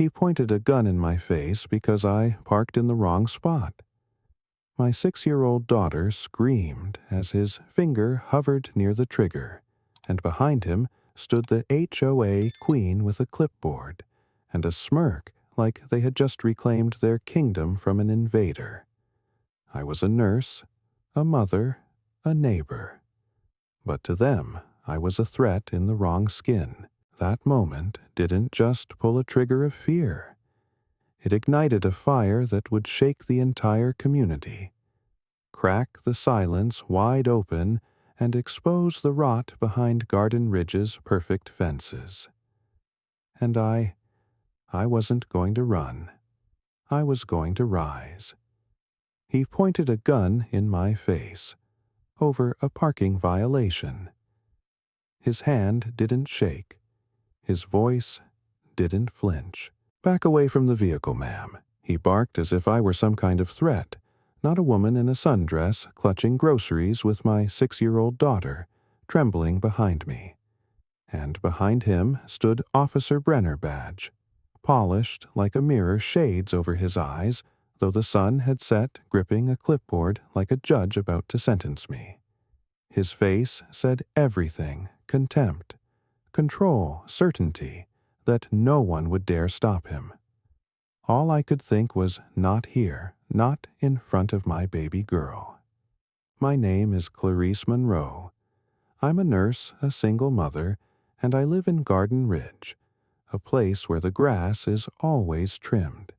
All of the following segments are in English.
He pointed a gun in my face because I parked in the wrong spot. My 6-year-old daughter screamed as his finger hovered near the trigger, and behind him stood the HOA queen with a clipboard and a smirk like they had just reclaimed their kingdom from an invader. I was a nurse, a mother, a neighbor. But to them, I was a threat in the wrong skin. That moment didn't just pull a trigger of fear. It ignited a fire that would shake the entire community, crack the silence wide open, and expose the rot behind Garden Ridge's perfect fences. And I wasn't going to run. I was going to rise. He pointed a gun in my face, over a parking violation. His hand didn't shake. His voice didn't flinch. "Back away from the vehicle, ma'am," he barked as if I were some kind of threat, not a woman in a sundress clutching groceries with my 6-year-old daughter, trembling behind me. And behind him stood Officer Brenner badge, polished like a mirror shades over his eyes, though the sun had set gripping a clipboard like a judge about to sentence me. His face said everything: contempt, control, certainty, that no one would dare stop him. All I could think was, not here, not in front of my baby girl. My name is Clarice Monroe. I'm a nurse, a single mother, and I live in Garden Ridge, a place where the grass is always trimmed.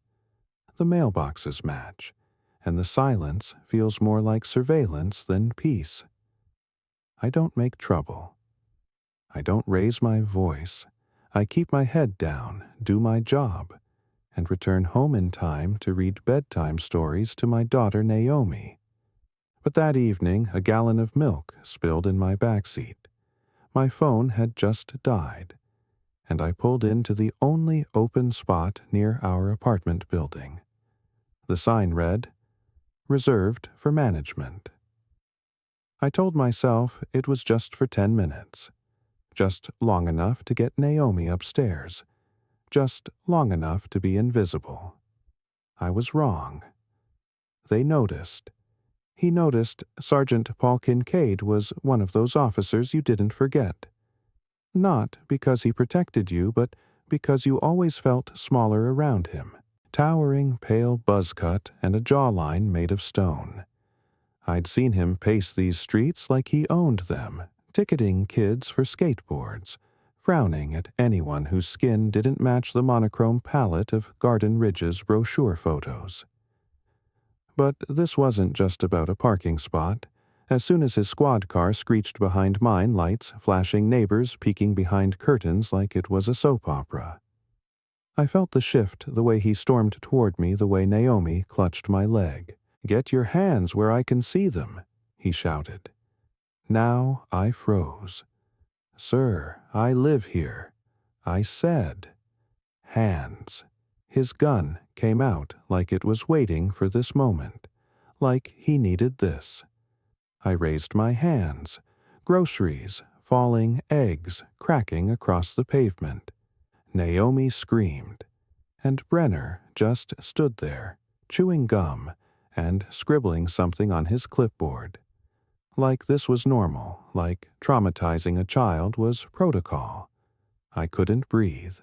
The mailboxes match, and the silence feels more like surveillance than peace. I don't make trouble. I don't raise my voice. I keep my head down, do my job, and return home in time to read bedtime stories to my daughter Naomi. But that evening, a gallon of milk spilled in my backseat. My phone had just died, and I pulled into the only open spot near our apartment building. The sign read, "Reserved for management." I told myself it was just for 10 minutes, just long enough to get Naomi upstairs, just long enough to be invisible. I was wrong. They noticed. He noticed Sergeant Paul Kincaid was one of those officers you didn't forget. Not because he protected you, but because you always felt smaller around him. Towering, pale buzz cut and a jawline made of stone. I'd seen him pace these streets like he owned them, ticketing kids for skateboards, frowning at anyone whose skin didn't match the monochrome palette of Garden Ridge's brochure photos. But this wasn't just about a parking spot. As soon as his squad car screeched behind mine, lights flashing, neighbors peeking behind curtains like it was a soap opera. I felt the shift the way he stormed toward me, the way Naomi clutched my leg. "Get your hands where I can see them," he shouted. Now I froze. "Sir, I live here." I said. Hands. His gun came out like it was waiting for this moment, like he needed this. I raised my hands. Groceries, falling eggs, cracking across the pavement. Naomi screamed, and Brenner just stood there, chewing gum and scribbling something on his clipboard. Like this was normal, like traumatizing a child was protocol. I couldn't breathe.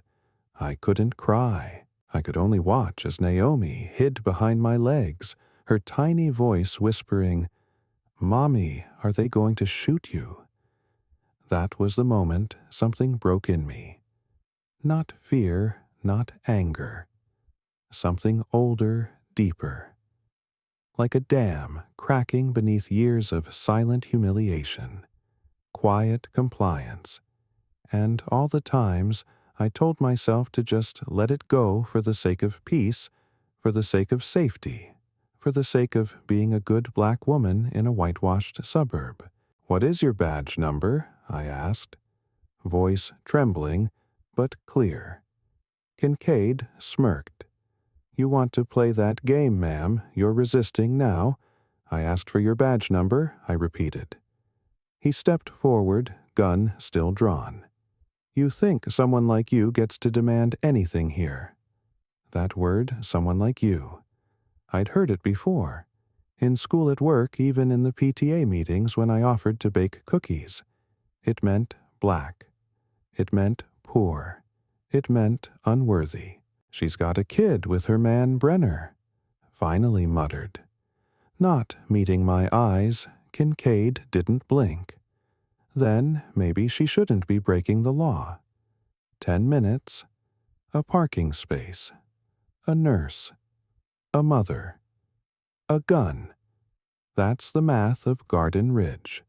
I couldn't cry. I could only watch as Naomi hid behind my legs, her tiny voice whispering, "Mommy, are they going to shoot you?" That was the moment something broke in me. Not fear, not anger. Something older, deeper. Like a dam cracking beneath years of silent humiliation. Quiet compliance. And all the times I told myself to just let it go for the sake of peace, for the sake of safety, for the sake of being a good black woman in a whitewashed suburb. "What is your badge number?" I asked, voice trembling but clear. Kincaid smirked. "You want to play that game, ma'am? You're resisting now." "I asked for your badge number," I repeated. He stepped forward, gun still drawn. "You think someone like you gets to demand anything here?" That word, someone like you. I'd heard it before. In school, at work, even in the PTA meetings when I offered to bake cookies. It meant black. It meant poor. It meant unworthy. She's got a kid with her man Brenner, finally muttered. Not meeting my eyes, Kincaid didn't blink. Then maybe she shouldn't be breaking the law. 10 minutes, a parking space, a nurse, a mother, a gun. That's the math of Garden Ridge.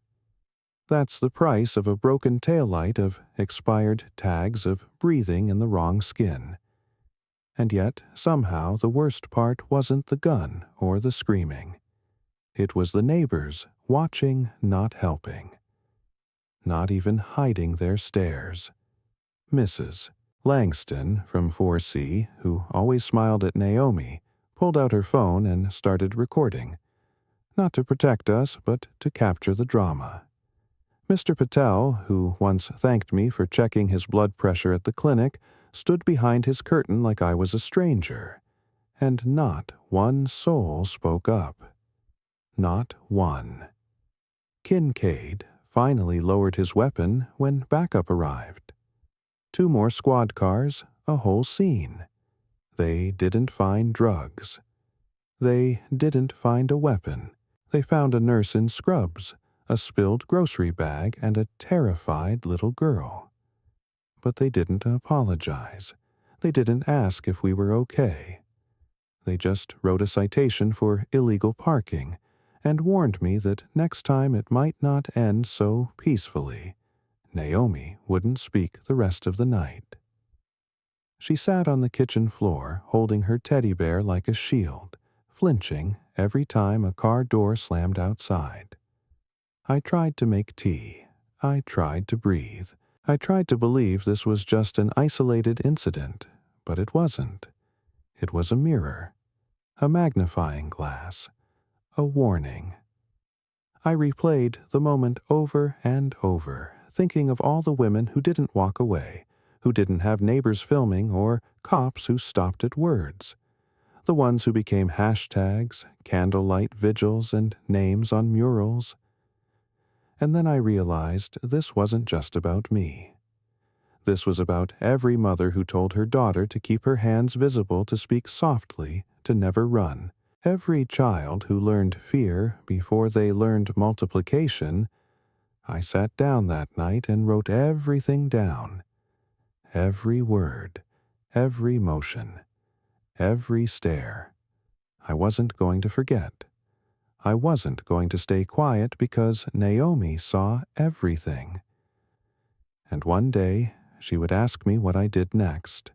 That's the price of a broken taillight, of expired tags, of breathing in the wrong skin. And yet, somehow, the worst part wasn't the gun or the screaming. It was the neighbors, watching, not helping. Not even hiding their stares. Mrs. Langston from 4C, who always smiled at Naomi, pulled out her phone and started recording. Not to protect us, but to capture the drama. Mr. Patel, who once thanked me for checking his blood pressure at the clinic, stood behind his curtain like I was a stranger, and not one soul spoke up. Not one. Kincaid finally lowered his weapon when backup arrived. 2 more squad cars, a whole scene. They didn't find drugs. They didn't find a weapon. They found a nurse in scrubs, a spilled grocery bag, and a terrified little girl. But they didn't apologize. They didn't ask if we were okay. They just wrote a citation for illegal parking and warned me that next time it might not end so peacefully. Naomi wouldn't speak the rest of the night. She sat on the kitchen floor, holding her teddy bear like a shield, flinching every time a car door slammed outside. I tried to make tea. I tried to breathe. I tried to believe this was just an isolated incident, but it wasn't. It was a mirror, a magnifying glass, a warning. I replayed the moment over and over, thinking of all the women who didn't walk away, who didn't have neighbors filming or cops who stopped at words. The ones who became hashtags, candlelight vigils, and names on murals. And then I realized this wasn't just about me. This was about every mother who told her daughter to keep her hands visible, to speak softly, to never run. Every child who learned fear before they learned multiplication. I sat down that night and wrote everything down. Every word, every motion, every stare. I wasn't going to forget. I wasn't going to stay quiet because Naomi saw everything. And one day, she would ask me what I did next,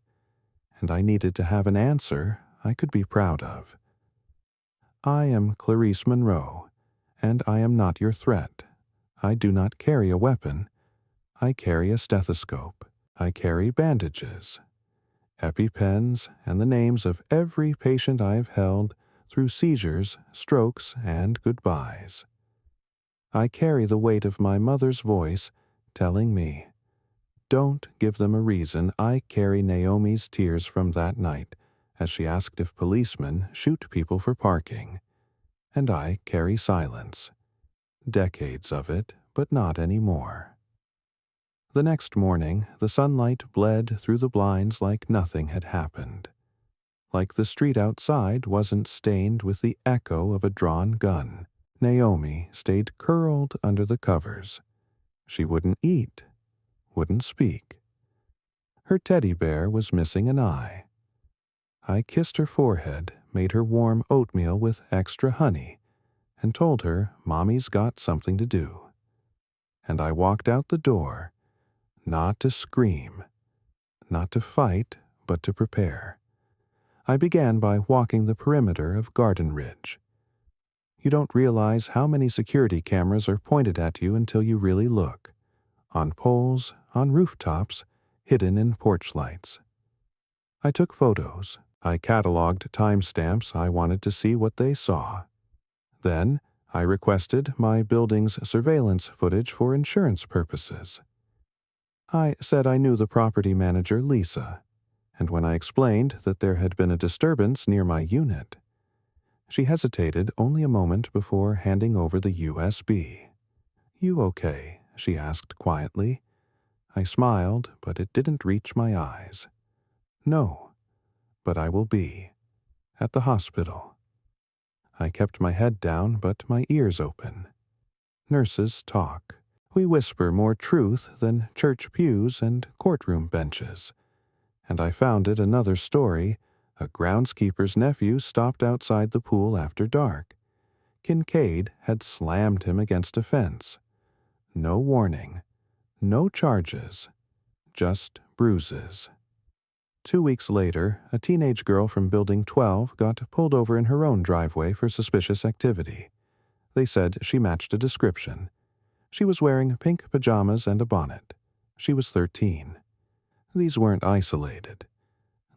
and I needed to have an answer I could be proud of. I am Clarice Monroe, and I am not your threat. I do not carry a weapon. I carry a stethoscope. I carry bandages, EpiPens, and the names of every patient I have held through seizures, strokes, and goodbyes. I carry the weight of my mother's voice telling me, don't give them a reason. I carry Naomi's tears from that night as she asked if policemen shoot people for parking. And I carry silence. Decades of it, but not anymore. The next morning, the sunlight bled through the blinds like nothing had happened. Like the street outside wasn't stained with the echo of a drawn gun. Naomi stayed curled under the covers. She wouldn't eat, wouldn't speak. Her teddy bear was missing an eye. I kissed her forehead, made her warm oatmeal with extra honey, and told her Mommy's got something to do. And I walked out the door, not to scream, not to fight, but to prepare. I began by walking the perimeter of Garden Ridge. You don't realize how many security cameras are pointed at you until you really look. On poles, on rooftops, hidden in porch lights. I took photos. I cataloged timestamps. I wanted to see what they saw. Then, I requested my building's surveillance footage for insurance purposes. I said I knew the property manager, Lisa, and when I explained that there had been a disturbance near my unit, she hesitated only a moment before handing over the USB. "You okay?" she asked quietly. I smiled, but it didn't reach my eyes. "No, but I will be. At the hospital." I kept my head down, but my ears open. Nurses talk. We whisper more truth than church pews and courtroom benches. And I found it another story. A groundskeeper's nephew stopped outside the pool after dark. Kincaid had slammed him against a fence. No warning, no charges, just bruises. 2 weeks later, a teenage girl from Building 12 got pulled over in her own driveway for suspicious activity. They said she matched a description. She was wearing pink pajamas and a bonnet. She was 13. These weren't isolated.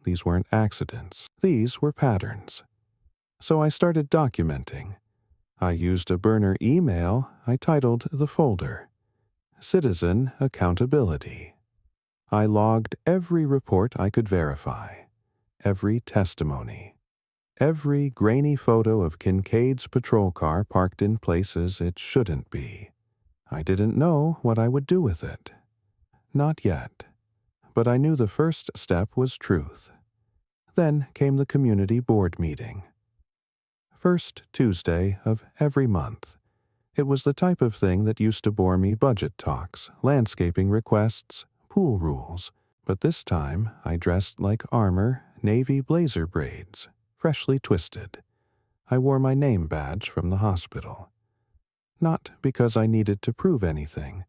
These weren't accidents. These were patterns. So I started documenting. I used a burner email I titled the folder, Citizen Accountability. I logged every report I could verify, every testimony, every grainy photo of Kincaid's patrol car parked in places it shouldn't be. I didn't know what I would do with it. Not yet. But I knew the first step was truth. Then came the community board meeting. First Tuesday of every month. It was the type of thing that used to bore me: budget talks, landscaping requests, pool rules. But this time I dressed like armor, navy blazer braids, freshly twisted. I wore my name badge from the hospital. Not because I needed to prove anything,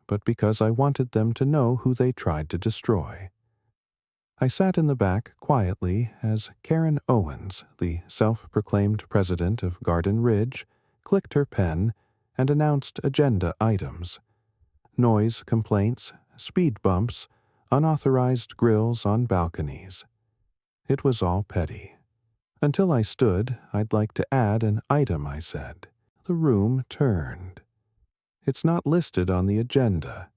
but because I wanted them to know who they tried to destroy. I sat in the back quietly as Karen Owens, the self-proclaimed president of Garden Ridge, clicked her pen and announced agenda items: noise complaints, speed bumps, unauthorized grills on balconies. It was all petty. Until I stood, "I'd like to add an item," I said. The room turned. "It's not listed on the agenda."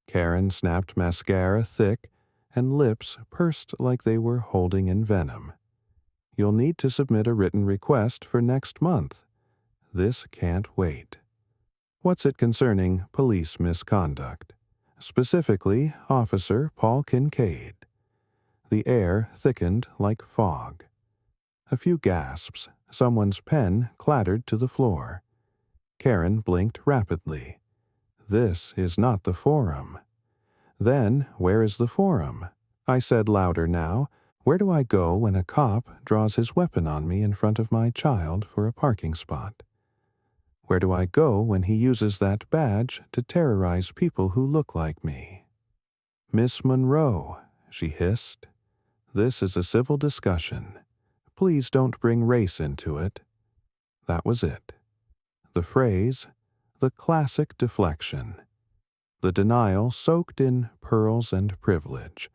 Karen snapped mascara thick and lips pursed like they were holding in venom. "You'll need to submit a written request for next month. This can't wait." What's it concerning police misconduct? Specifically, Officer Paul Kincaid. The air thickened like fog. A few gasps. Someone's pen clattered to the floor. Karen blinked rapidly. "This is not the forum." "Then, where is the forum?" I said louder now. "Where do I go when a cop draws his weapon on me in front of my child for a parking spot? Where do I go when he uses that badge to terrorize people who look like me?" "Miss Monroe," she hissed, "this is a civil discussion. Please don't bring race into it." That was it. The phrase, the classic deflection. The denial soaked in pearls and privilege.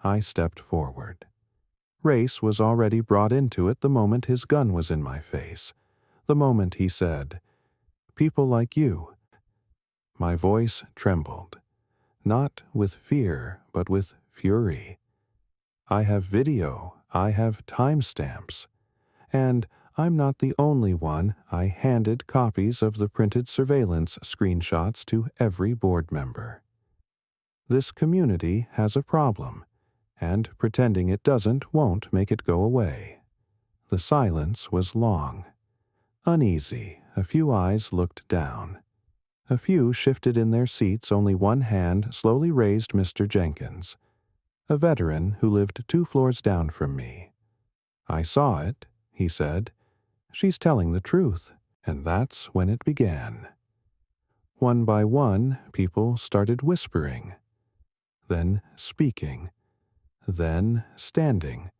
I stepped forward. Race was already brought into it the moment his gun was in my face, the moment he said, "People like you." My voice trembled, not with fear, but with fury. I have video, I have timestamps, and I'm not the only one. I handed copies of the printed surveillance screenshots to every board member. This community has a problem, and pretending it doesn't won't make it go away. The silence was long. Uneasy, a few eyes looked down. A few shifted in their seats, only one hand slowly raised. Mr. Jenkins, a veteran who lived 2 floors down from me. "I saw it," he said. "She's telling the truth." And that's when it began. One by one, people started whispering, then speaking, then standing.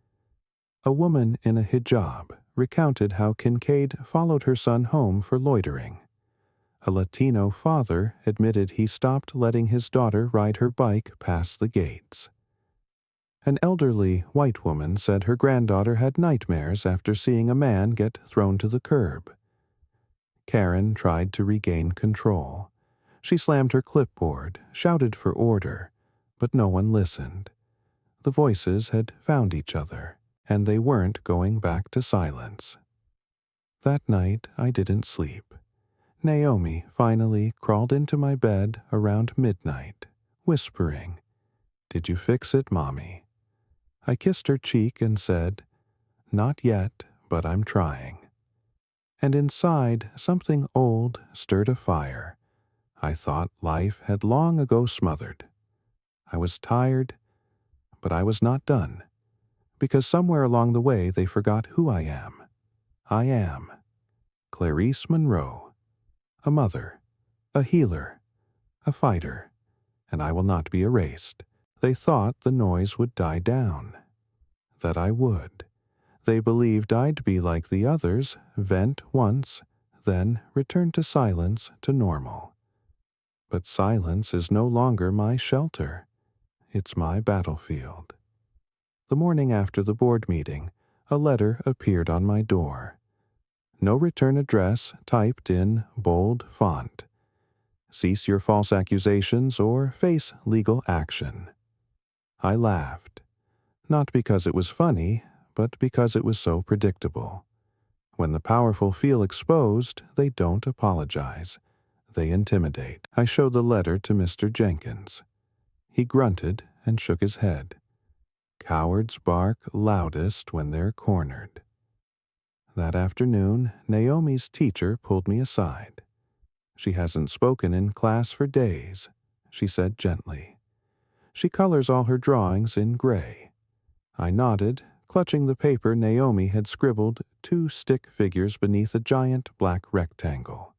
A woman in a hijab recounted how Kincaid followed her son home for loitering. A Latino father admitted he stopped letting his daughter ride her bike past the gates. An elderly white woman said her granddaughter had nightmares after seeing a man get thrown to the curb. Karen tried to regain control. She slammed her clipboard, shouted for order, but no one listened. The voices had found each other, and they weren't going back to silence. That night I didn't sleep. Naomi finally crawled into my bed around midnight, whispering, "Did you fix it, Mommy?" I kissed her cheek and said, "Not yet, but I'm trying." And inside, something old stirred a fire I thought life had long ago smothered. I was tired, but I was not done, because somewhere along the way they forgot who I am. I am Clarice Monroe, a mother, a healer, a fighter, and I will not be erased. They thought the noise would die down, that I would. They believed I'd be like the others, vent once, then return to silence, to normal. But silence is no longer my shelter. It's my battlefield. The morning after the board meeting, a letter appeared on my door. No return address typed in bold font. Cease your false accusations or face legal action. I laughed, not because it was funny, but because it was so predictable. When the powerful feel exposed, they don't apologize. They intimidate. I showed the letter to Mr. Jenkins. He grunted and shook his head. Cowards bark loudest when they're cornered. That afternoon, Naomi's teacher pulled me aside. She hasn't spoken in class for days, she said gently. She colors all her drawings in gray. I nodded, clutching the paper Naomi had scribbled 2 stick figures beneath a giant black rectangle.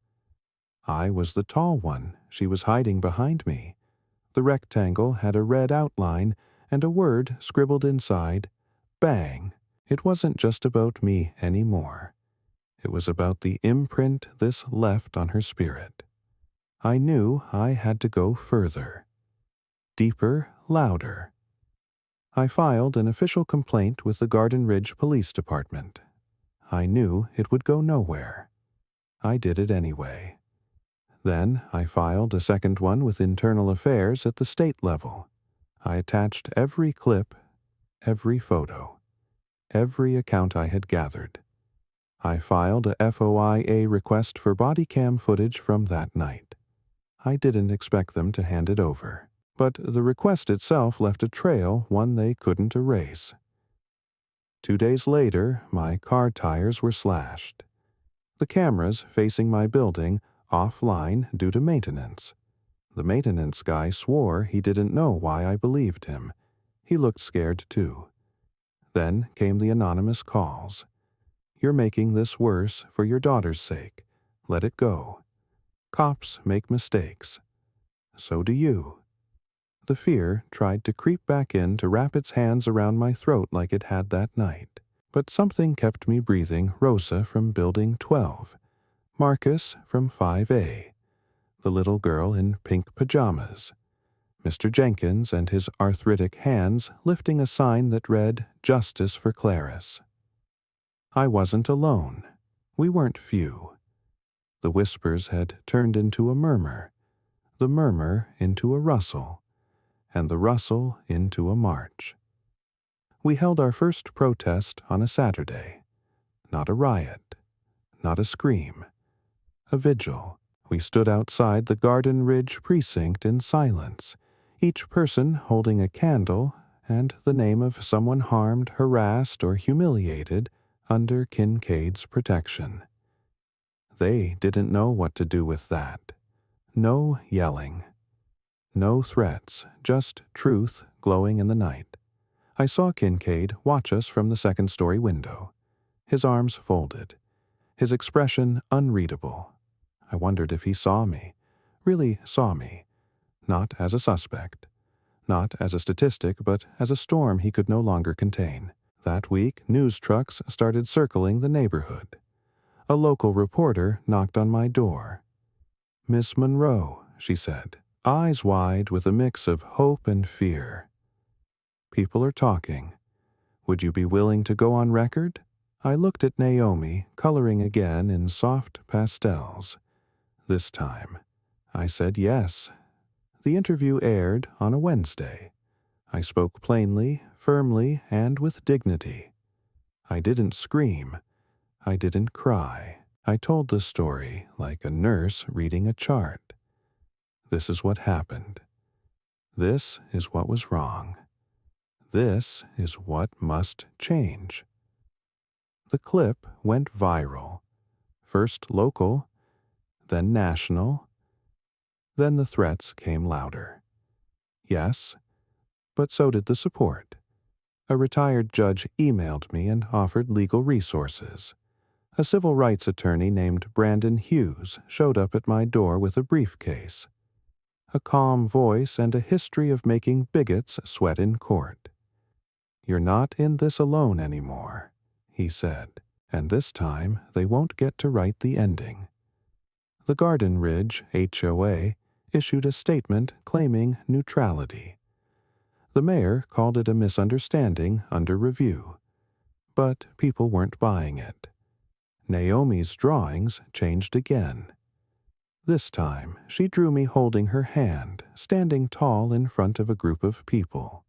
I was the tall one. She was hiding behind me. The rectangle had a red outline and a word scribbled inside, bang. It wasn't just about me anymore. It was about the imprint this left on her spirit. I knew I had to go further. Deeper, louder. I filed an official complaint with the Garden Ridge Police Department. I knew it would go nowhere. I did it anyway. Then I filed a second one with Internal Affairs at the state level. I attached every clip, every photo, every account I had gathered. I filed a FOIA request for body cam footage from that night. I didn't expect them to hand it over, but the request itself left a trail, one they couldn't erase. 2 days later, my car tires were slashed. The cameras facing my building offline due to maintenance. The maintenance guy swore he didn't know why I believed him. He looked scared too. Then came the anonymous calls. "You're making this worse for your daughter's sake. Let it go. Cops make mistakes. So do you." The fear tried to creep back in to wrap its hands around my throat like it had that night. But something kept me breathing. Rosa from Building 12. Marcus from 5A. The little girl in pink pajamas. Mr. Jenkins and his arthritic hands lifting a sign that read, "Justice for Clarice." I wasn't alone. We weren't few. The whispers had turned into a murmur, the murmur into a rustle, and the rustle into a march. We held our first protest on a Saturday. Not a riot, not a scream, a vigil. We stood outside the Garden Ridge precinct in silence, each person holding a candle and the name of someone harmed, harassed, or humiliated under Kincaid's protection. They didn't know what to do with that. No yelling. No threats, just truth glowing in the night. I saw Kincaid watch us from the second-story window, his arms folded, his expression unreadable. I wondered if he saw me, really saw me, not as a suspect, not as a statistic, but as a storm he could no longer contain. That week, news trucks started circling the neighborhood. A local reporter knocked on my door. "Miss Monroe," she said, eyes wide with a mix of hope and fear. "People are talking. Would you be willing to go on record?" I looked at Naomi, coloring again in soft pastels. This time, I said yes. The interview aired on a Wednesday. I spoke plainly, firmly and with dignity. I didn't scream. I didn't cry. I told the story like a nurse reading a chart. This is what happened. This is what was wrong. This is what must change. The clip went viral. First local, then national, then the threats came louder. Yes, but so did the support. A retired judge emailed me and offered legal resources. A civil rights attorney named Brandon Hughes showed up at my door with a briefcase, a calm voice, and a history of making bigots sweat in court. "You're not in this alone anymore," he said, "and this time they won't get to write the ending." The Garden Ridge HOA issued a statement claiming neutrality. The mayor called it a misunderstanding under review, but people weren't buying it. Naomi's drawings changed again. This time, she drew me holding her hand, standing tall in front of a group of people.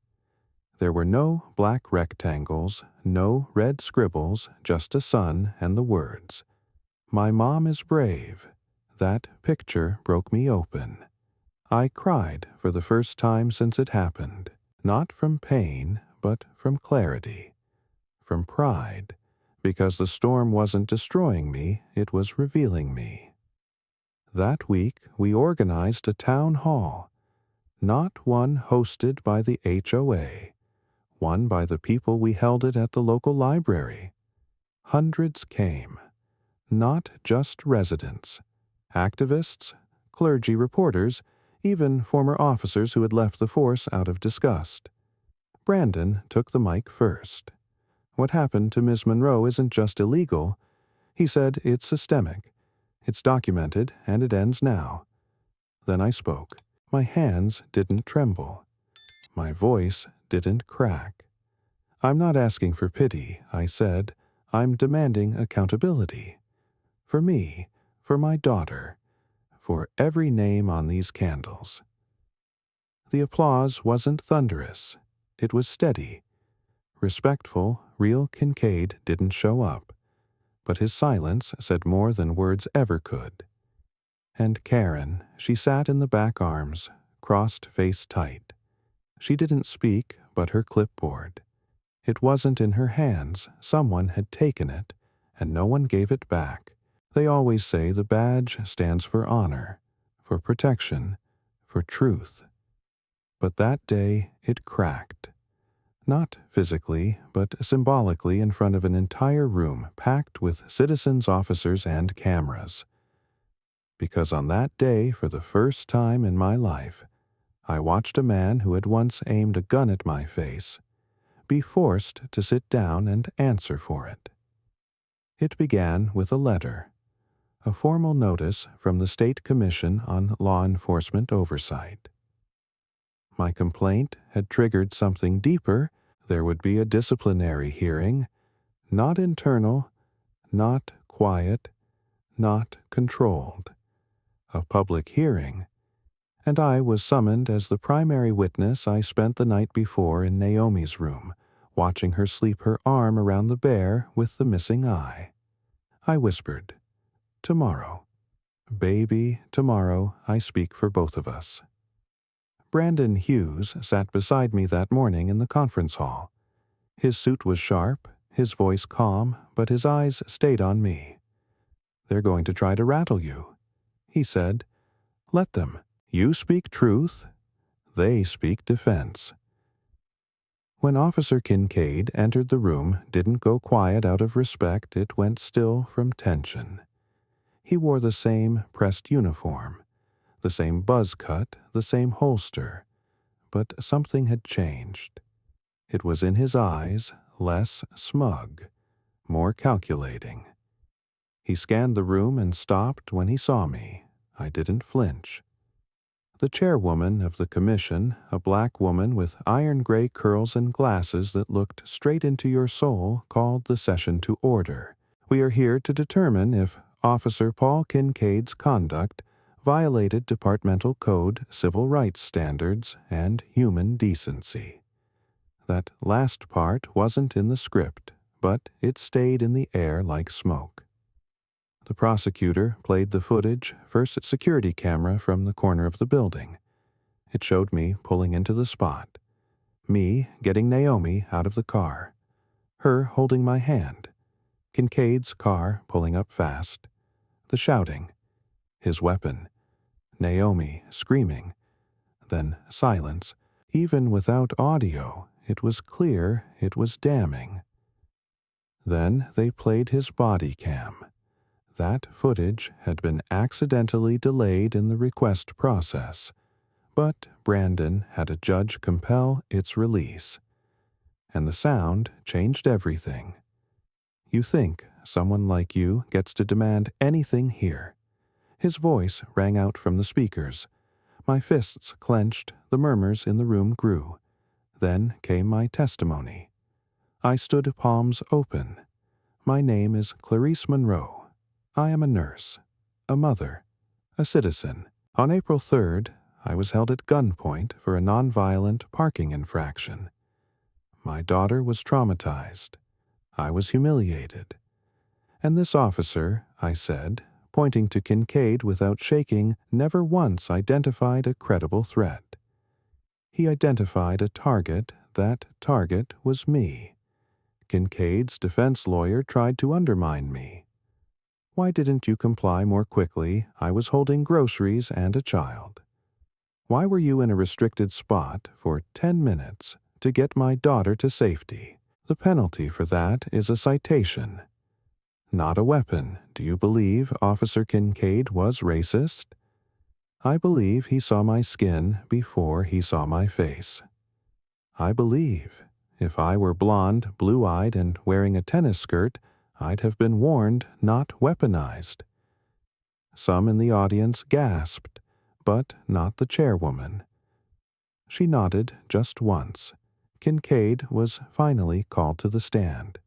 There were no black rectangles, no red scribbles, just a sun and the words, "My mom is brave." That picture broke me open. I cried for the first time since it happened, not from pain, but from clarity, from pride, because the storm wasn't destroying me, it was revealing me. That week, we organized a town hall, not one hosted by the HOA, one by the people we held it at the local library. Hundreds came, not just residents, activists, clergy, reporters, even former officers who had left the force out of disgust. Brandon took the mic first. "What happened to Ms. Monroe isn't just illegal," he said, "it's systemic. It's documented, and it ends now." Then I spoke. My hands didn't tremble. My voice didn't crack. "I'm not asking for pity," I said. "I'm demanding accountability. For me, for my daughter, for every name on these candles." The applause wasn't thunderous. It was steady. Respectful, real Kincaid didn't show up, but his silence said more than words ever could. And Karen, she sat in the back arms, crossed face tight. She didn't speak, but her clipboard. It wasn't in her hands. Someone had taken it, and no one gave it back. They always say the badge stands for honor, for protection, for truth. But that day it cracked. Not physically, but symbolically in front of an entire room packed with citizens, officers, and cameras. Because on that day, for the first time in my life, I watched a man who had once aimed a gun at my face be forced to sit down and answer for it. It began with a letter, a formal notice from the State Commission on Law Enforcement Oversight. My complaint had triggered something deeper. There would be a disciplinary hearing, not internal, not quiet, not controlled. A public hearing, and I was summoned as the primary witness. I spent the night before in Naomi's room, watching her sleep her arm around the bear with the missing eye. I whispered, "Tomorrow. Baby, tomorrow I speak for both of us." Brandon Hughes sat beside me that morning in the conference hall. His suit was sharp, his voice calm, but his eyes stayed on me. "They're going to try to rattle you," he said. "Let them. You speak truth, they speak defense." When Officer Kincaid entered the room, didn't go quiet out of respect, it went still from tension. He wore the same pressed uniform, the same buzz cut, the same holster, but something had changed. It was in his eyes, less smug, more calculating. He scanned the room and stopped when he saw me. I didn't flinch. The chairwoman of the commission, a black woman with iron-gray curls and glasses that looked straight into your soul, called the session to order. "We are here to determine if Officer Paul Kincaid's conduct violated departmental code, civil rights standards, and human decency." That last part wasn't in the script, but it stayed in the air like smoke. The prosecutor played the footage, first security camera from the corner of the building. It showed me pulling into the spot, me getting Naomi out of the car, her holding my hand, Kincaid's car pulling up fast, the shouting, his weapon, Naomi screaming, then silence. Even without audio, it was clear, it was damning. Then they played his body cam. That footage had been accidentally delayed in the request process, but Brandon had a judge compel its release. And the sound changed everything. You think someone like you gets to demand anything here. His voice rang out from the speakers. My fists clenched, the murmurs in the room grew. Then came my testimony. I stood palms open. My name is Clarice Monroe. I am a nurse, a mother, a citizen. On April 3rd, I was held at gunpoint for a nonviolent parking infraction. My daughter was traumatized. I was humiliated. And this officer, I said, pointing to Kincaid without shaking, never once identified a credible threat. He identified a target. That target was me. Kincaid's defense lawyer tried to undermine me. Why didn't you comply more quickly? I was holding groceries and a child. Why were you in a restricted spot for 10 minutes to get my daughter to safety? The penalty for that is a citation. Not a weapon. Do you believe Officer Kincaid was racist? I believe he saw my skin before he saw my face. I believe if I were blonde, blue-eyed, and wearing a tennis skirt, I'd have been warned, not weaponized. Some in the audience gasped, but not the chairwoman. She nodded just once. Kincaid was finally called to the stand.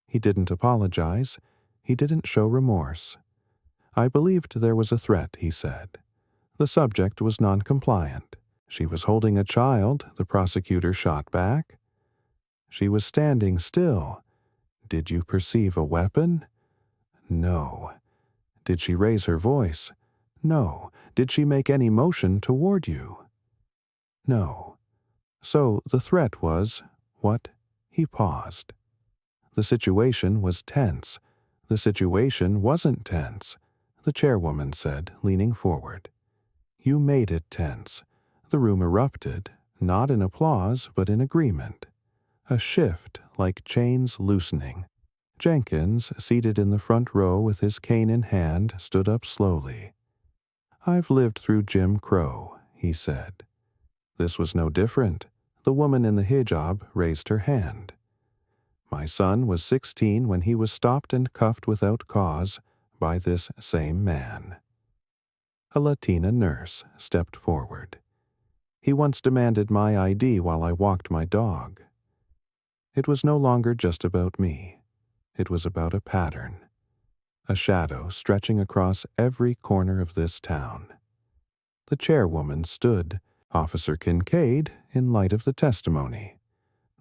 He didn't apologize. He didn't show remorse. I believed there was a threat, he said. The subject was non-compliant. She was holding a child, the prosecutor shot back. She was standing still. Did you perceive a weapon? No. Did she raise her voice? No. Did she make any motion toward you? No. So the threat was, what? He paused. The situation was tense. The situation wasn't tense, the chairwoman said, leaning forward. You made it tense. The room erupted, not in applause, but in agreement. A shift like chains loosening. Jenkins, seated in the front row with his cane in hand, stood up slowly. I've lived through Jim Crow, he said. This was no different. The woman in the hijab raised her hand. My son was 16 when he was stopped and cuffed without cause by this same man. A Latina nurse stepped forward. He once demanded my ID while I walked my dog. It was no longer just about me. It was about a pattern, a shadow stretching across every corner of this town. The chairwoman stood, Officer Kincaid, in light of the testimony.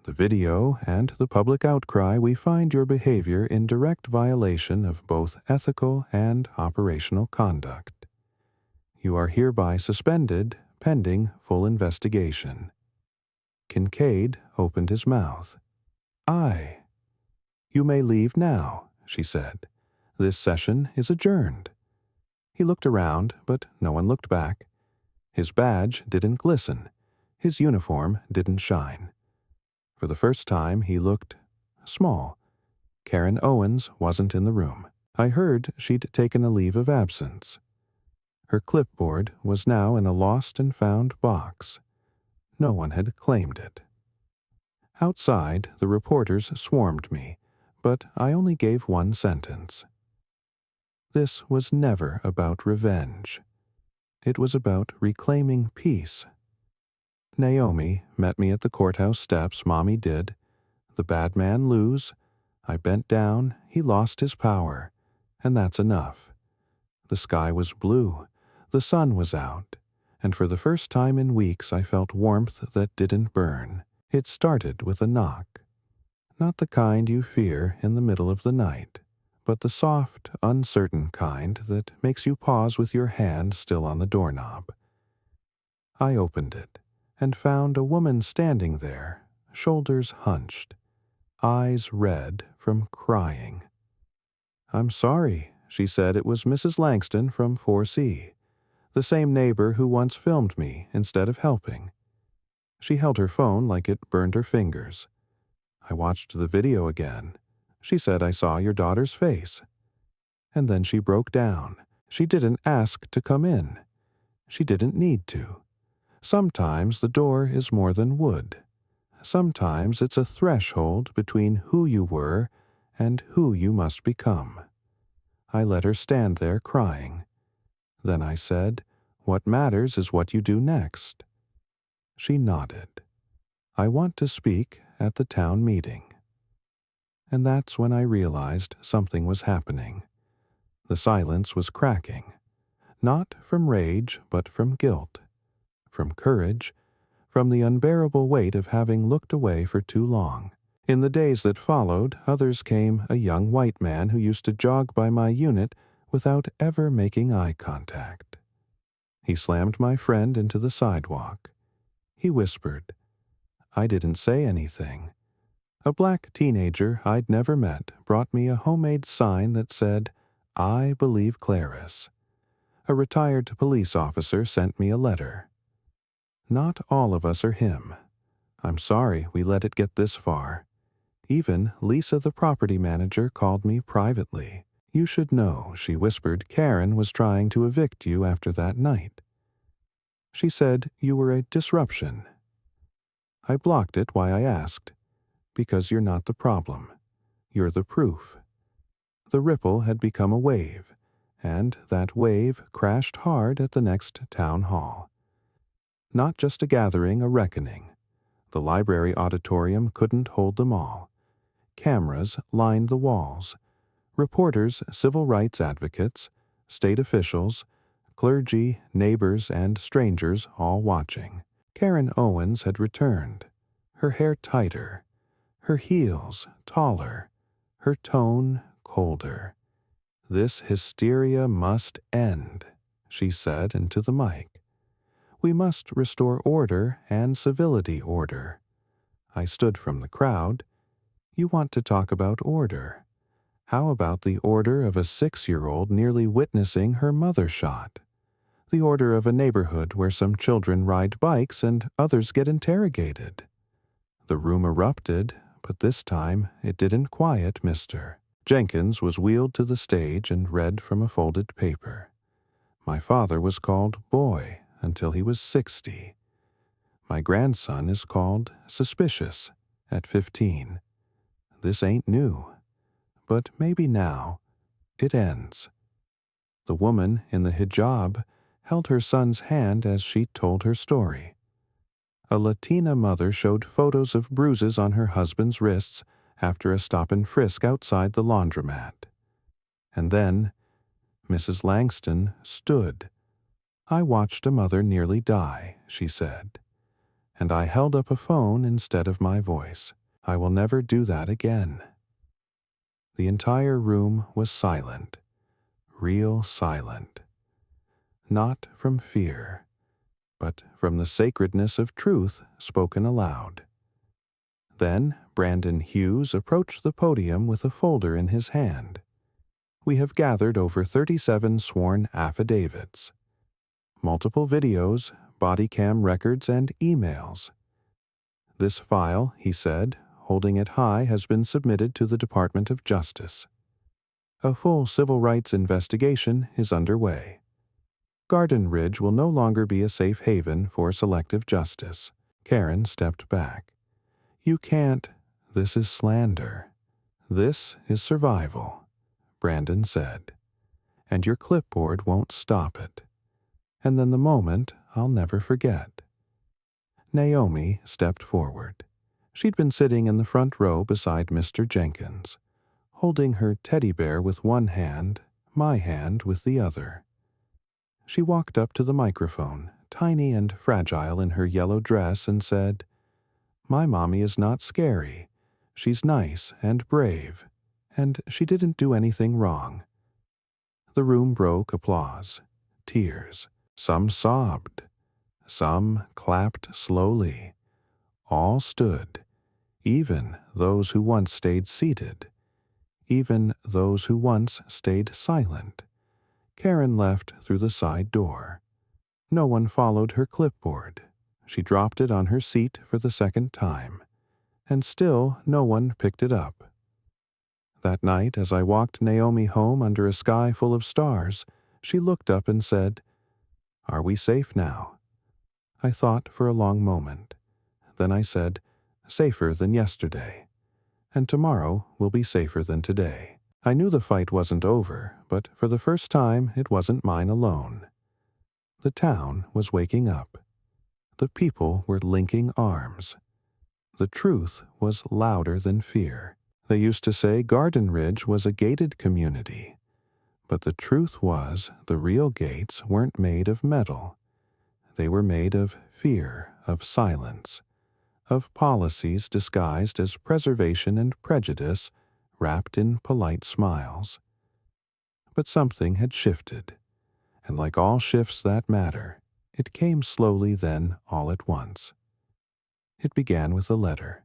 The video and the public outcry, we find your behavior in direct violation of both ethical and operational conduct. You are hereby suspended pending full investigation. Kincaid opened his mouth. You may leave now, she said. This session is adjourned. He looked around, but no one looked back. His badge didn't glisten. His uniform didn't shine. For the first time, he looked small. Karen Owens wasn't in the room. I heard she'd taken a leave of absence. Her clipboard was now in a lost and found box. No one had claimed it. Outside, the reporters swarmed me, but I only gave one sentence. This was never about revenge. It was about reclaiming peace. Naomi met me at the courthouse steps, Mommy did. The bad man lose. I bent down, he lost his power, and that's enough. The sky was blue, the sun was out, and for the first time in weeks I felt warmth that didn't burn. It started with a knock, not the kind you fear in the middle of the night, but the soft, uncertain kind that makes you pause with your hand still on the doorknob. I opened it and found a woman standing there, shoulders hunched, eyes red from crying. "I'm sorry," she said. "It was Mrs. Langston from 4C, the same neighbor who once filmed me instead of helping." She held her phone like it burned her fingers. "I watched the video again. She said I saw your daughter's face." And then she broke down. She didn't ask to come in. She didn't need to. Sometimes the door is more than wood. Sometimes it's a threshold between who you were and who you must become. I let her stand there crying. Then I said, "What matters is what you do next." She nodded. "I want to speak at the town meeting." And that's when I realized something was happening. The silence was cracking, not from rage, but from guilt, from courage, from the unbearable weight of having looked away for too long. In the days that followed, others came a young white man who used to jog by my unit without ever making eye contact. He slammed my friend into the sidewalk. He whispered. I didn't say anything. A black teenager I'd never met brought me a homemade sign that said, "I believe Clarice." A retired police officer sent me a letter. Not all of us are him. I'm sorry we let it get this far. Even Lisa, the property manager, called me privately. "You should know," she whispered, "Karen was trying to evict you after that night. She said you were a disruption." I blocked it while I asked, "Because you're not the problem. You're the proof." The ripple had become a wave, and that wave crashed hard at the next town hall. Not just a gathering, a reckoning. The library auditorium couldn't hold them all. Cameras lined the walls. Reporters, civil rights advocates, state officials, clergy, neighbors, and strangers all watching. Karen Owens had returned, her hair tighter, her heels taller, her tone colder. "This hysteria must end," she said into the mic. "We must restore order and civility order." I stood from the crowd. "You want to talk about order? How about the order of a 6-year-old nearly witnessing her mother shot? The order of a neighborhood where some children ride bikes and others get interrogated?" The room erupted, but this time it didn't quiet Mr. Jenkins was wheeled to the stage and read from a folded paper. My father was called Boy until he was 60. My grandson is called Suspicious at 15. This ain't new, but maybe now it ends. The woman in the hijab held her son's hand as she told her story. A Latina mother showed photos of bruises on her husband's wrists after a stop and frisk outside the laundromat. And then Mrs. Langston stood. "I watched a mother nearly die," she said, "and I held up a phone instead of my voice. I will never do that again." The entire room was silent, real silent. Not from fear, but from the sacredness of truth spoken aloud. Then Brandon Hughes approached the podium with a folder in his hand. "We have gathered over 37 sworn affidavits, multiple videos, body cam records, and emails. This file," he said, holding it high, "has been submitted to the Department of Justice. A full civil rights investigation is underway. Garden Ridge will no longer be a safe haven for selective justice." Karen stepped back. "You can't. This is slander. This is survival," Brandon said. "And your clipboard won't stop it." And then the moment I'll never forget. Naomi stepped forward. She'd been sitting in the front row beside Mr. Jenkins, holding her teddy bear with one hand, my hand with the other. She walked up to the microphone, tiny and fragile in her yellow dress, and said, My mommy is not scary. She's nice and brave, and she didn't do anything wrong." The room broke applause, tears. Some sobbed. Some clapped slowly. All stood, even those who once stayed seated, even those who once stayed silent. Karen left through the side door. No one followed her clipboard. She dropped it on her seat for the second time, and still no one picked it up. That night, as I walked Naomi home under a sky full of stars, she looked up and said, "Are we safe now?" I thought for a long moment. Then I said, "Safer than yesterday. And tomorrow will be safer than today." I knew the fight wasn't over, but for the first time it wasn't mine alone. The town was waking up. The people were linking arms. The truth was louder than fear. They used to say Garden Ridge was a gated community, but the truth was the real gates weren't made of metal. They were made of fear, of silence, of policies disguised as preservation and prejudice, wrapped in polite smiles. But something had shifted, and like all shifts that matter, it came slowly then all at once. It began with a letter,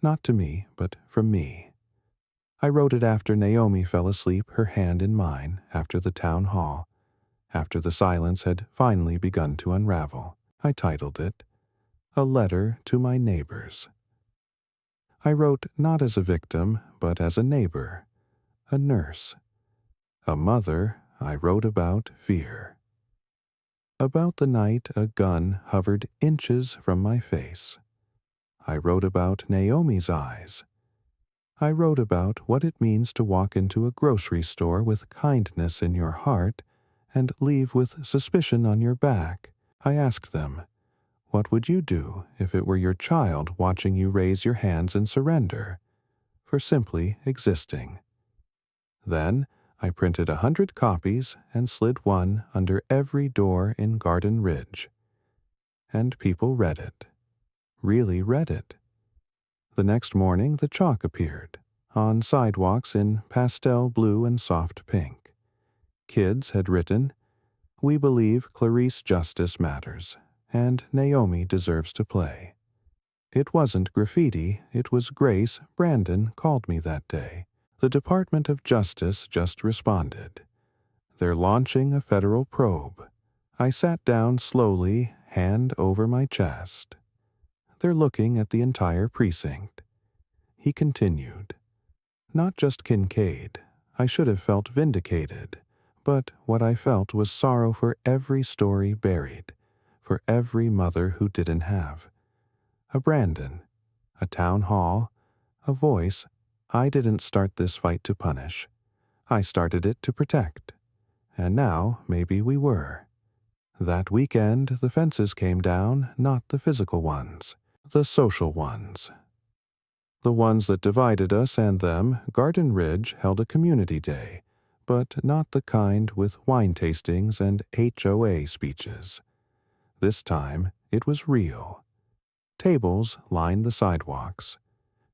not to me, but from me. I wrote it after Naomi fell asleep, her hand in mine, after the town hall, after the silence had finally begun to unravel. I titled it, "A Letter to My Neighbors." I wrote not as a victim, but as a neighbor, a nurse, a mother. I wrote about fear. About the night a gun hovered inches from my face. I wrote about Naomi's eyes. I wrote about what it means to walk into a grocery store with kindness in your heart and leave with suspicion on your back. I asked them, what would you do if it were your child watching you raise your hands in surrender for simply existing? Then I printed 100 copies and slid one under every door in Garden Ridge. And people read it. Really read it. The next morning the chalk appeared, on sidewalks in pastel blue and soft pink. Kids had written, "We believe Clarice Justice matters, and Naomi deserves to play." It wasn't graffiti, it was Grace Brandon called me that day. The Department of Justice just responded. They're launching a federal probe. I sat down slowly, hand over my chest. They're looking at the entire precinct. He continued. Not just Kincaid. I should have felt vindicated, but what I felt was sorrow for every story buried, for every mother who didn't have. A Brandon, a town hall, a voice. I didn't start this fight to punish. I started it to protect. And now maybe we were. That weekend the fences came down, not the physical ones, the social ones. The ones that divided us and them. Garden Ridge held a community day, but not the kind with wine tastings and HOA speeches. This time it was real. Tables lined the sidewalks.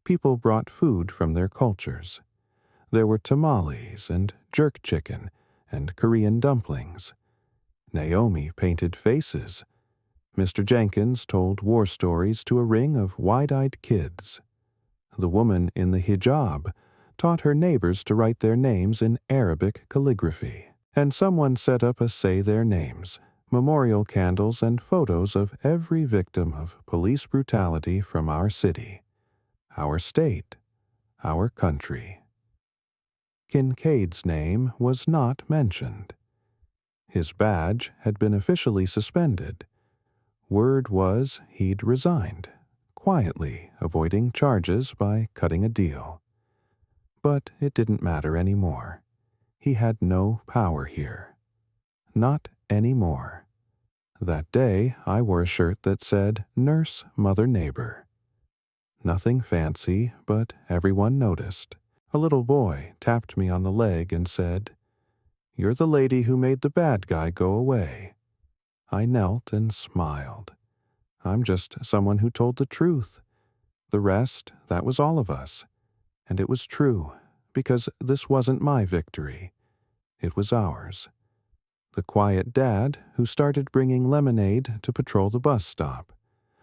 People brought food from their cultures. There were tamales and jerk chicken and Korean dumplings. Naomi painted faces. Mr. Jenkins told war stories to a ring of wide-eyed kids. The woman in the hijab taught her neighbors to write their names in Arabic calligraphy. And someone set up a Say Their Names, memorial candles and photos of every victim of police brutality from our city, our state, our country. Kincaid's name was not mentioned. His badge had been officially suspended. Word was he'd resigned, quietly avoiding charges by cutting a deal. But it didn't matter anymore. He had no power here. Not anymore. That day I wore a shirt that said, "Nurse, Mother, Neighbor." Nothing fancy, but everyone noticed. A little boy tapped me on the leg and said, "You're the lady who made the bad guy go away." I knelt and smiled. I'm just someone who told the truth. The rest, that was all of us. And it was true, because this wasn't my victory. It was ours. The quiet dad who started bringing lemonade to patrol the bus stop.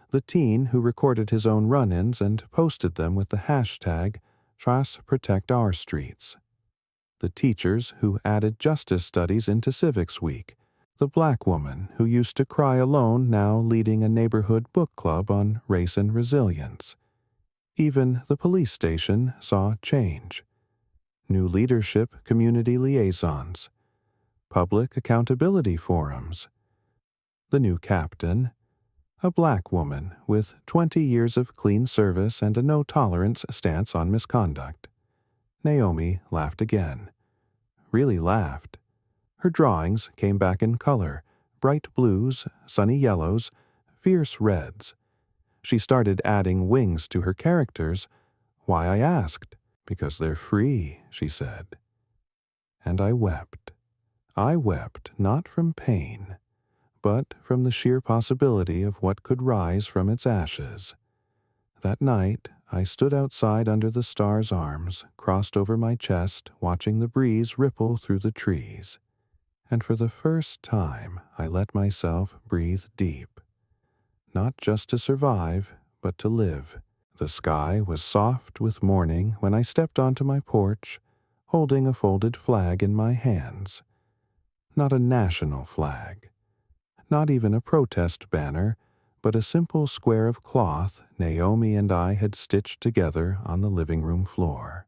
The teen who recorded his own run-ins and posted them with the hashtag #TRAS Protect Our Streets. The teachers who added justice studies into Civics Week. The black woman who used to cry alone now leading a neighborhood book club on race and resilience. Even the police station saw change. New leadership community liaisons. Public accountability forums. The new captain, a black woman with 20 years of clean service and a no-tolerance stance on misconduct. Naomi laughed again. Really laughed. Her drawings came back in color, bright blues, sunny yellows, fierce reds. She started adding wings to her characters. Why, I asked. Because they're free, she said. And I wept. I wept not from pain, but from the sheer possibility of what could rise from its ashes. That night, I stood outside under the stars' arms, crossed over my chest, watching the breeze ripple through the trees. And for the first time, I let myself breathe deep. Not just to survive, but to live. The sky was soft with morning when I stepped onto my porch, holding a folded flag in my hands. Not a national flag. Not even a protest banner, but a simple square of cloth Naomi and I had stitched together on the living room floor.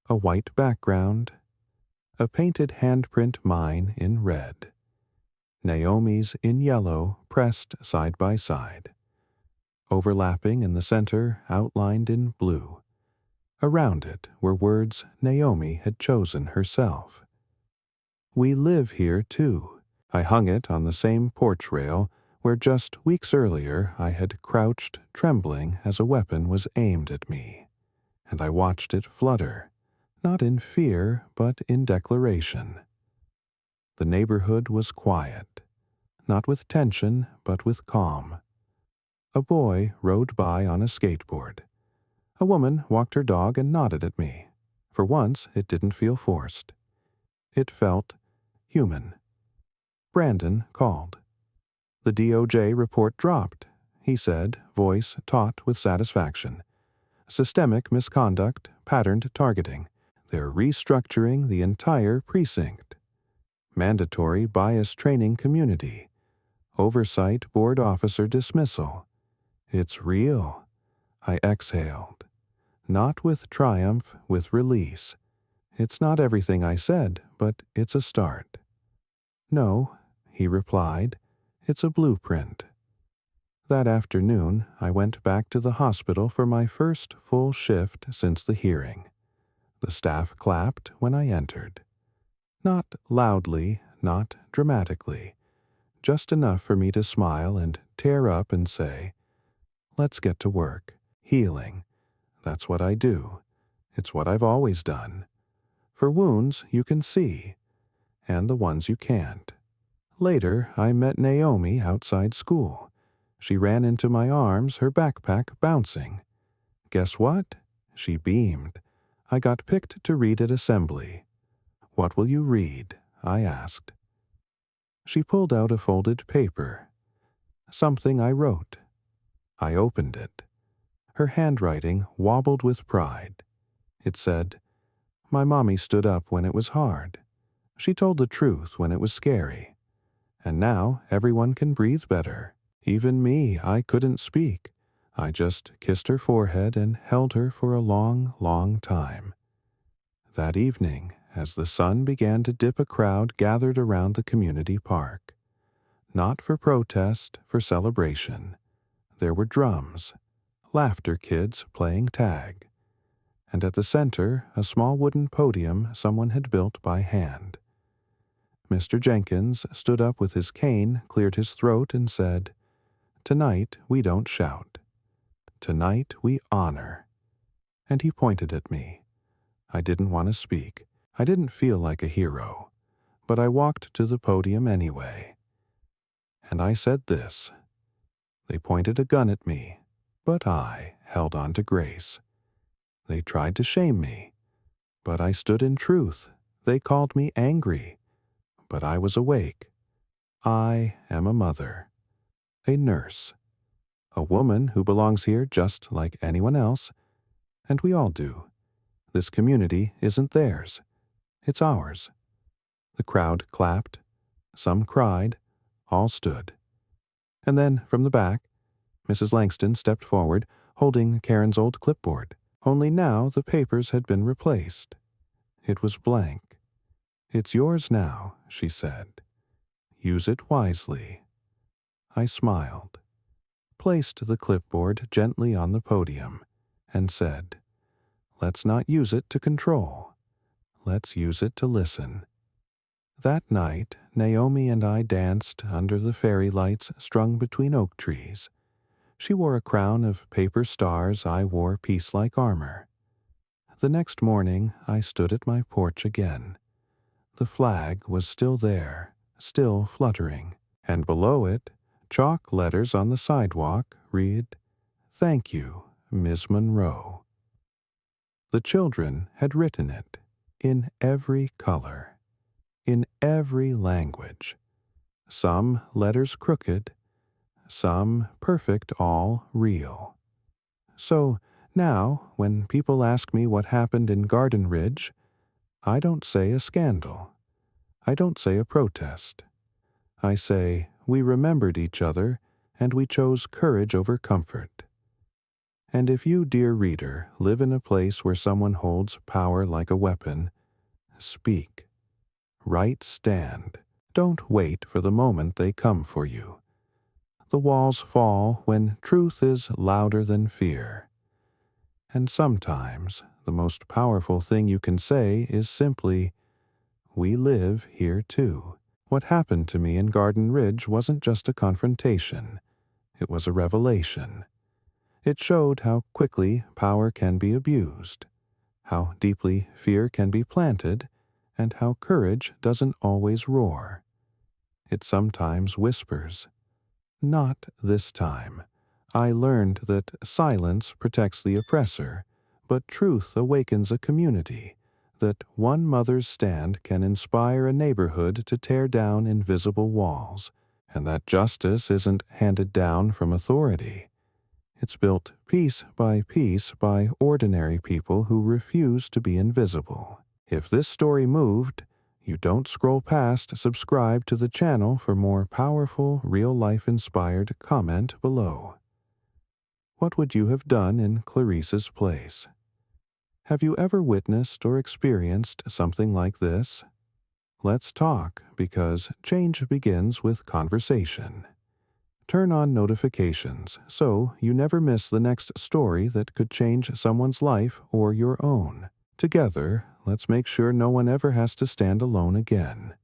A white background, a painted handprint mine in red. Naomi's in yellow, pressed side by side. Overlapping in the center, outlined in blue. Around it were words Naomi had chosen herself. We live here, too. I hung it on the same porch rail where just weeks earlier I had crouched, trembling as a weapon was aimed at me. And I watched it flutter, not in fear, but in declaration. The neighborhood was quiet, not with tension, but with calm. A boy rode by on a skateboard. A woman walked her dog and nodded at me. For once, it didn't feel forced. It felt human. Brandon called. The DOJ report dropped, he said, voice taut with satisfaction. Systemic misconduct, patterned targeting. They're restructuring the entire precinct. Mandatory bias training community. Oversight board officer dismissal. It's real. I exhaled. Not with triumph, with release. It's not everything I said, but it's a start. No, he replied, it's a blueprint. That afternoon, I went back to the hospital for my first full shift since the hearing. The staff clapped when I entered. Not loudly, not dramatically, just enough for me to smile and tear up and say, let's get to work. Healing. That's what I do. It's what I've always done. For wounds you can see, and the ones you can't. Later, I met Naomi outside school. She ran into my arms, her backpack bouncing. Guess what? She beamed. I got picked to read at assembly. What will you read? I asked. She pulled out a folded paper. Something I wrote. I opened it. Her handwriting wobbled with pride. It said, my mommy stood up when it was hard. She told the truth when it was scary. And now everyone can breathe better. Even me, I couldn't speak. I just kissed her forehead and held her for a long, long time. That evening, as the sun began to dip, a crowd gathered around the community park. Not for protest, for celebration. There were drums, laughter kids playing tag. And at the center, a small wooden podium someone had built by hand. Mr. Jenkins stood up with his cane, cleared his throat, and said, tonight we don't shout. Tonight we honor. And he pointed at me. I didn't want to speak. I didn't feel like a hero. But I walked to the podium anyway. And I said this. They pointed a gun at me, but I, held on to grace. They tried to shame me, but I stood in truth. They called me angry, but I was awake. I am a mother, a nurse, a woman who belongs here just like anyone else, and we all do. This community isn't theirs. It's ours. The crowd clapped. Some cried. All stood. And then, from the back, Mrs. Langston stepped forward, holding Karen's old clipboard. Only now the papers had been replaced. It was blank. "It's yours now," she said. "Use it wisely." I smiled, placed the clipboard gently on the podium, and said, "Let's not use it to control. Let's use it to listen." That night, Naomi and I danced under the fairy lights strung between oak trees. She wore a crown of paper stars, I wore peace-like armor. The next morning, I stood at my porch again. The flag was still there, still fluttering, and below it, chalk letters on the sidewalk read, "Thank you, Ms. Monroe." The children had written it, in every color, in every language. Some letters crooked, some perfect, all real. So now, when people ask me what happened in Garden Ridge, I don't say a scandal. I don't say a protest. I say we remembered each other and we chose courage over comfort. And if you, dear reader, live in a place where someone holds power like a weapon, speak. Right stand. Don't wait for the moment they come for you. The walls fall when truth is louder than fear. And sometimes the most powerful thing you can say is simply, "We live here too." What happened to me in Garden Ridge wasn't just a confrontation. It was a revelation. It showed how quickly power can be abused, how deeply fear can be planted, and how courage doesn't always roar. It sometimes whispers. Not this time. I learned that silence protects the oppressor, but truth awakens a community, that one mother's stand can inspire a neighborhood to tear down invisible walls, and that justice isn't handed down from authority. It's built piece by ordinary people who refuse to be invisible. If this story moved, you don't scroll past, subscribe to the channel for more powerful, real-life inspired comment below. What would you have done in Clarice's place? Have you ever witnessed or experienced something like this? Let's talk, because change begins with conversation. Turn on notifications so you never miss the next story that could change someone's life or your own. Together, let's make sure no one ever has to stand alone again.